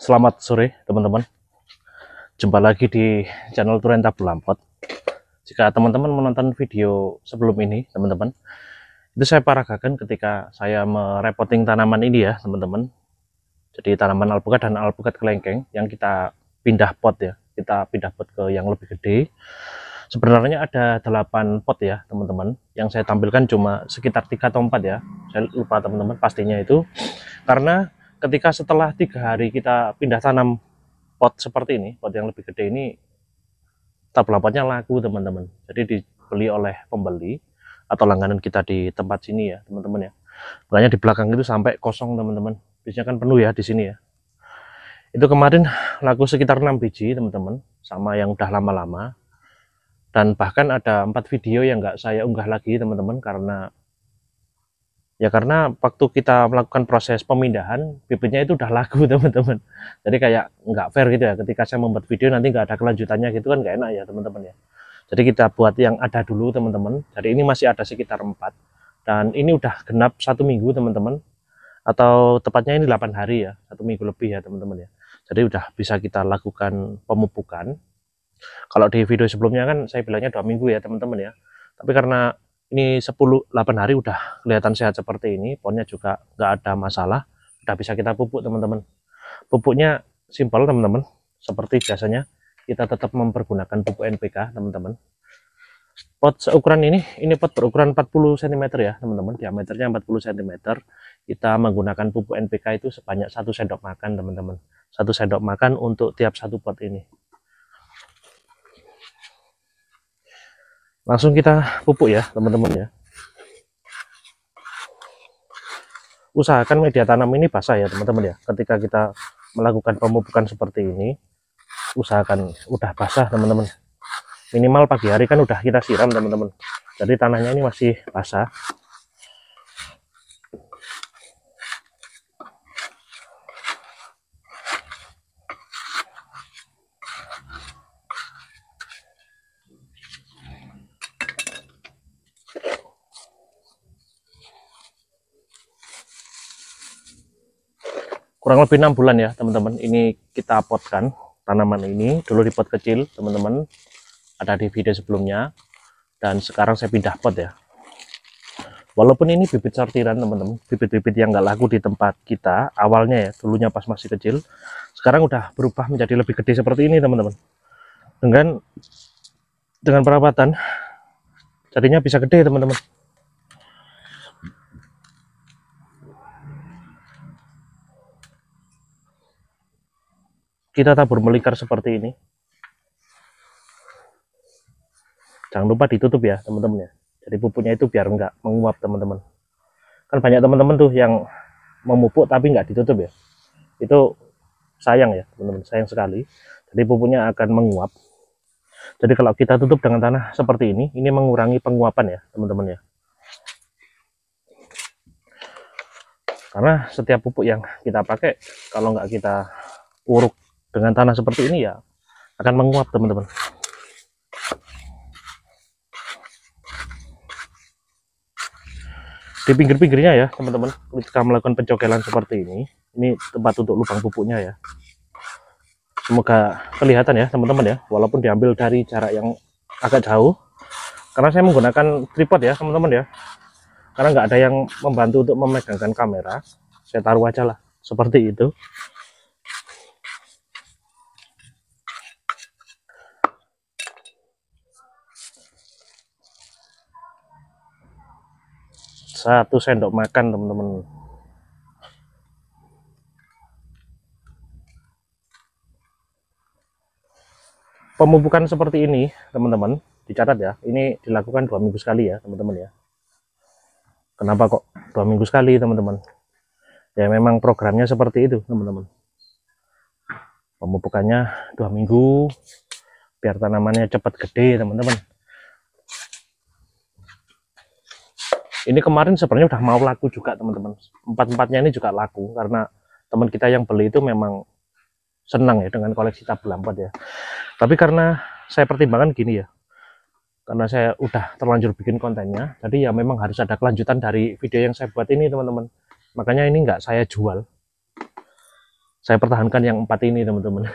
Selamat sore teman-teman, jumpa lagi di channel Turen Tabul Lampot. Jika teman-teman menonton video sebelum ini teman-teman, itu saya paragakan ketika saya merepotting tanaman ini ya teman-teman. Jadi tanaman alpukat dan alpukat kelengkeng yang kita pindah pot ya, kita pindah pot ke yang lebih gede. Sebenarnya ada 8 pot ya teman-teman, yang saya tampilkan cuma sekitar 3 atau 4 ya, saya lupa teman-teman pastinya itu. Karena ketika setelah 3 hari kita pindah tanam pot seperti ini, pot yang lebih gede ini, tabel lampotnya laku teman-teman. Jadi dibeli oleh pembeli atau langganan kita di tempat sini ya teman-teman ya. Makanya di belakang itu sampai kosong teman-teman. Biasanya kan penuh ya di sini ya. Itu kemarin laku sekitar 6 biji teman-teman, sama yang udah lama-lama. Dan bahkan ada 4 video yang nggak saya unggah lagi teman-teman, karena waktu kita melakukan proses pemindahan, bibitnya itu udah laku teman-teman. Jadi kayak nggak fair gitu ya, ketika saya membuat video nanti nggak ada kelanjutannya gitu kan nggak enak ya teman-teman ya. Jadi kita buat yang ada dulu teman-teman. Jadi ini masih ada sekitar 4, dan ini udah genap 1 minggu teman-teman, atau tepatnya ini 8 hari ya, 1 minggu lebih ya teman-teman ya. Jadi udah bisa kita lakukan pemupukan. Kalau di video sebelumnya kan saya bilangnya 2 minggu ya teman-teman ya, tapi karena ini 8 hari udah kelihatan sehat seperti ini, pohonnya juga nggak ada masalah, udah bisa kita pupuk teman-teman. Pupuknya simpel teman-teman, seperti biasanya kita tetap mempergunakan pupuk NPK teman-teman. Pot seukuran ini pot berukuran 40 cm ya teman-teman, diameternya 40 cm. Kita menggunakan pupuk NPK itu sebanyak 1 sendok makan teman-teman, 1 sendok makan untuk tiap 1 pot ini. Langsung kita pupuk ya teman-teman ya. Usahakan media tanam ini basah ya teman-teman ya. Ketika kita melakukan pemupukan seperti ini, usahakan udah basah teman-teman. Minimal pagi hari kan udah kita siram teman-teman. Jadi tanahnya ini masih basah. Kurang lebih 6 bulan ya teman-teman, ini kita potkan tanaman ini. Dulu di pot kecil teman-teman, ada di video sebelumnya, dan sekarang saya pindah pot ya. Walaupun ini bibit sortiran teman-teman, bibit-bibit yang nggak laku di tempat kita awalnya ya, dulunya pas masih kecil, sekarang udah berubah menjadi lebih gede seperti ini teman-teman. Dengan perawatan jadinya bisa gede teman-teman. Kita tabur melingkar seperti ini. Jangan lupa ditutup ya teman-teman ya. Jadi pupuknya itu biar nggak menguap teman-teman. Kan banyak teman-teman tuh yang memupuk tapi nggak ditutup ya. Itu sayang ya teman-teman, sayang sekali. Jadi pupuknya akan menguap. Jadi kalau kita tutup dengan tanah seperti ini mengurangi penguapan ya teman-teman ya. Karena setiap pupuk yang kita pakai, kalau nggak kita uruk dengan tanah seperti ini ya akan menguap teman-teman. Di pinggir-pinggirnya ya teman-teman, ketika melakukan pencokelan seperti ini tempat untuk lubang pupuknya ya. Semoga kelihatan ya teman-teman ya, walaupun diambil dari jarak yang agak jauh, karena saya menggunakan tripod ya teman-teman ya, karena nggak ada yang membantu untuk memegangkan kamera, saya taruh aja lah seperti itu. Satu sendok makan teman-teman. Pemupukan seperti ini teman-teman, dicatat ya, ini dilakukan 2 minggu sekali ya teman-teman ya. Kenapa kok 2 minggu sekali teman-teman? Ya memang programnya seperti itu teman-teman. Pemupukannya 2 minggu biar tanamannya cepat gede teman-teman. Ini kemarin sebenarnya udah mau laku juga teman-teman, 4-empatnya ini juga laku, karena teman kita yang beli itu memang senang ya dengan koleksi tabel lampot ya. Tapi karena saya pertimbangkan gini ya, karena saya udah terlanjur bikin kontennya, jadi ya memang harus ada kelanjutan dari video yang saya buat ini teman-teman. Makanya ini nggak saya jual, saya pertahankan yang 4 ini teman-teman.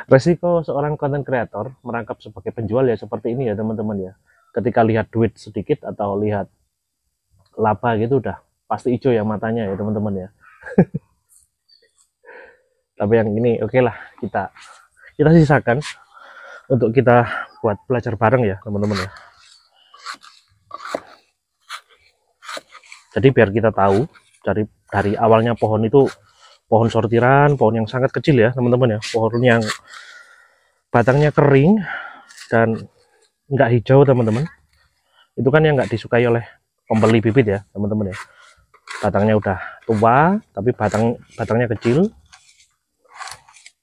Resiko seorang konten kreator merangkap sebagai penjual ya seperti ini ya teman-teman ya. Ketika lihat duit sedikit atau lihat laba gitu udah pasti hijau ya matanya ya teman-teman ya. Tapi yang ini oke lah, kita sisakan untuk kita buat belajar bareng ya teman-teman ya. Jadi biar kita tahu dari awalnya pohon itu pohon sortiran, pohon yang sangat kecil ya teman-teman ya, pohon yang batangnya kering dan nggak hijau teman-teman, itu kan yang nggak disukai oleh pembeli bibit ya teman-teman ya. Batangnya udah tua tapi batangnya kecil,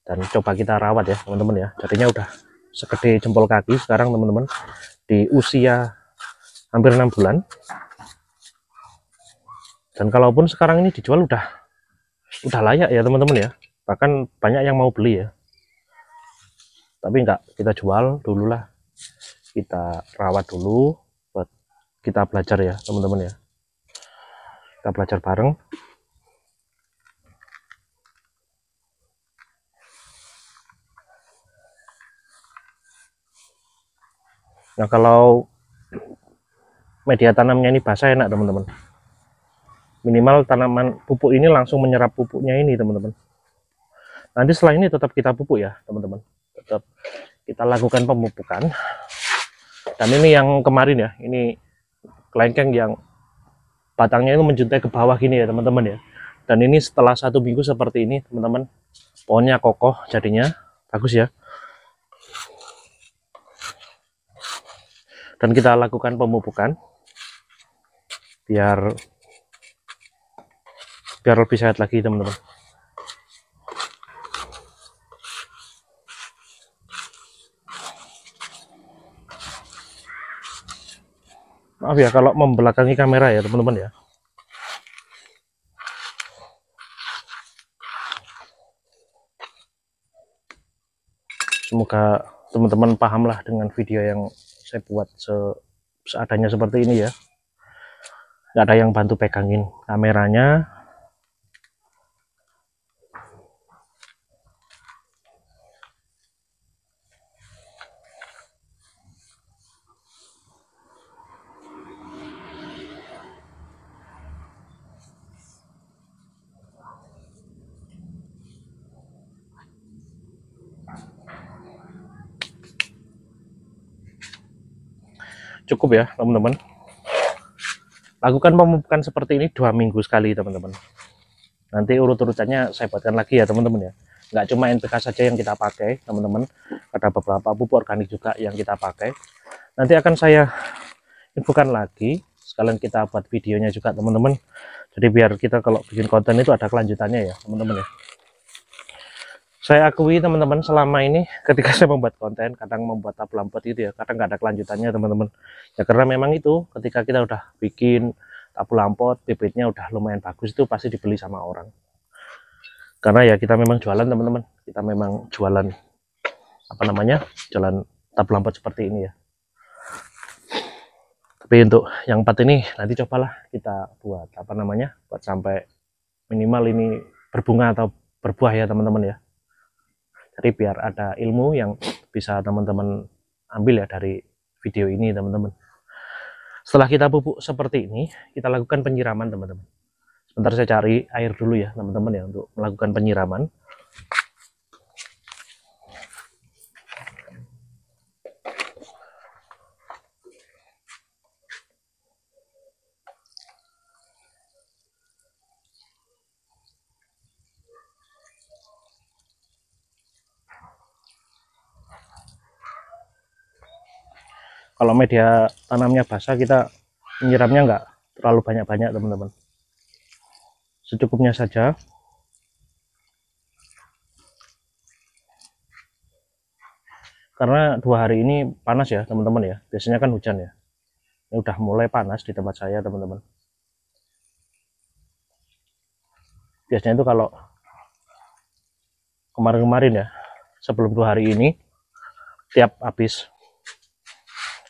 dan coba kita rawat ya teman-teman ya, jadinya udah segede jempol kaki sekarang teman-teman, di usia hampir 6 bulan. Dan kalaupun sekarang ini dijual udah layak ya teman-teman ya, bahkan banyak yang mau beli ya. Tapi enggak, kita jual dulu lah, kita rawat dulu buat kita belajar ya teman-teman ya, kita belajar bareng. Nah kalau media tanamnya ini basah enak teman-teman, minimal tanaman pupuk ini langsung menyerap pupuknya ini teman-teman. Nanti setelah ini tetap kita pupuk ya teman-teman, tetap kita lakukan pemupukan. Dan ini yang kemarin ya, ini kelengkeng yang batangnya itu menjuntai ke bawah gini ya teman-teman ya. Dan ini setelah 1 minggu seperti ini teman-teman, pohonnya kokoh jadinya bagus ya. Dan kita lakukan pemupukan biar lebih sehat lagi teman-teman. Maaf ya kalau membelakangi kamera ya teman-teman ya. Semoga teman-teman paham lah dengan video yang saya buat seadanya seperti ini ya. Nggak ada yang bantu pegangin kameranya. Cukup ya teman-teman, lakukan pemupukan seperti ini 2 minggu sekali teman-teman. Nanti urut-urutannya saya buatkan lagi ya teman-teman ya. Nggak cuma NPK saja yang kita pakai teman-teman, ada beberapa pupuk organik juga yang kita pakai. Nanti akan saya infokan lagi, sekalian kita buat videonya juga teman-teman. Jadi biar kita kalau bikin konten itu ada kelanjutannya ya teman-teman ya. Saya akui teman-teman, selama ini ketika saya membuat konten kadang membuat tabel lampot itu ya, kadang nggak ada kelanjutannya teman-teman ya, karena memang itu ketika kita udah bikin tabel lampot, bibitnya udah lumayan bagus, itu pasti dibeli sama orang, karena ya kita memang jualan teman-teman, kita memang jualan apa namanya, jualan tabel lampot seperti ini ya. Tapi untuk yang 4 ini nanti cobalah kita buat apa namanya, buat sampai minimal ini berbunga atau berbuah ya teman-teman ya. Jadi biar ada ilmu yang bisa teman-teman ambil ya dari video ini teman-teman. Setelah kita pupuk seperti ini, kita lakukan penyiraman teman-teman. Sebentar saya cari air dulu ya teman-teman ya untuk melakukan penyiraman. Kalau media tanamnya basah, kita menyiramnya nggak terlalu banyak-banyak teman-teman, secukupnya saja. Karena 2 hari ini panas ya teman-teman ya, biasanya kan hujan ya, ini udah mulai panas di tempat saya teman-teman. Biasanya itu kalau kemarin-kemarin ya, sebelum 2 hari ini, tiap habis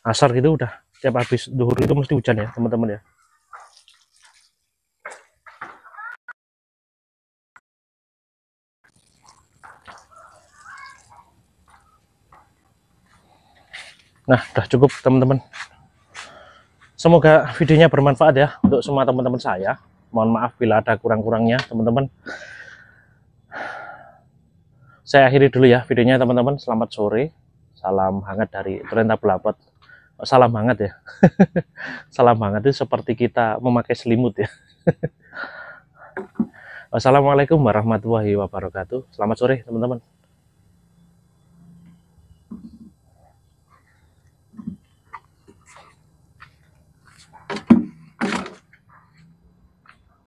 asar gitu udah, tiap habis duhur itu mesti hujan ya teman-teman ya. Nah, udah cukup teman-teman. Semoga videonya bermanfaat ya untuk semua teman-teman saya. Mohon maaf bila ada kurang-kurangnya teman-teman. Saya akhiri dulu ya videonya teman-teman. Selamat sore. Salam hangat dari Turen Tabulapot. Salam hangat ya. Salam hangat itu seperti kita memakai selimut ya. Wassalamualaikum warahmatullahi wabarakatuh. Selamat sore teman-teman.